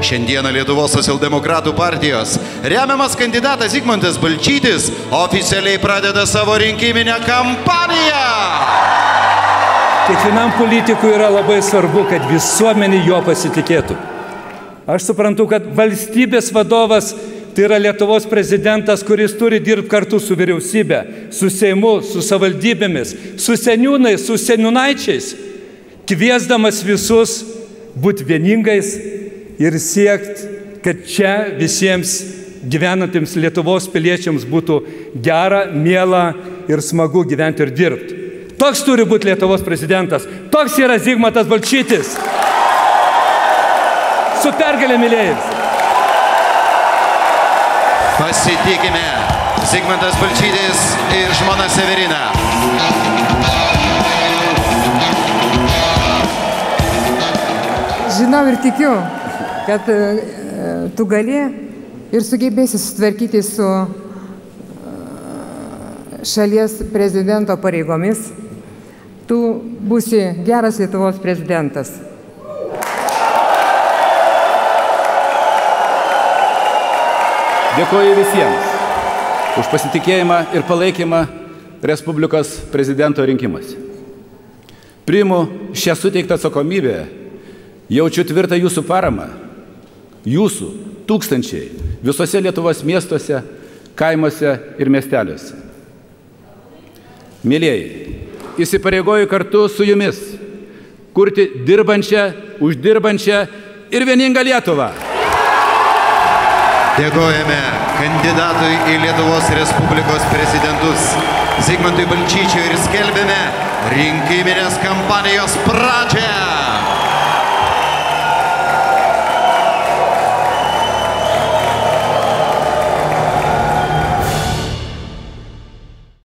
Šiandieną Lietuvos socialdemokratų partijos remiamas kandidatas Zigmantas Balčytis oficialiai pradeda savo rinkiminę kampaniją. Kiekvienam politikui yra labai svarbu, kad visuomenė jo pasitikėtų. Aš suprantu, kad valstybės vadovas tai yra Lietuvos prezidentas, kuris turi dirbti kartu su vyriausybė, su Seimu, su savivaldybėmis, su seniūnais, su seniūnaičiais, kviesdamas visus būti vieningais ir siekti, kad čia visiems gyvenantiems Lietuvos piliečiams būtų gera, miela ir smagu gyventi ir dirbti. Toks turi būti Lietuvos prezidentas. Toks yra Zigmantas Balčytis. Su pergalė, mylėjus. Pasitikime Zigmantas Balčytis ir žmona Severina. Žinau ir tikiu, kad tu gali ir sugebėsi sutvarkyti su šalies prezidento pareigomis. Tu būsi geras Lietuvos prezidentas. Dėkoju visiems už pasitikėjimą ir palaikymą Respublikos prezidento rinkimuose. Priimu šią suteiktą atsakomybę, jaučiu tvirtą jūsų paramą, jūsų tūkstančiai visose Lietuvos miestuose, kaimuose ir miesteliuose. Mielieji, įsipareigoju kartu su jumis kurti dirbančią, uždirbančią ir vieningą Lietuvą. Dėkojame kandidatui į Lietuvos Respublikos prezidentus Zigmantui Balčyčiui ir skelbėme rinkiminės kampanijos pradžią.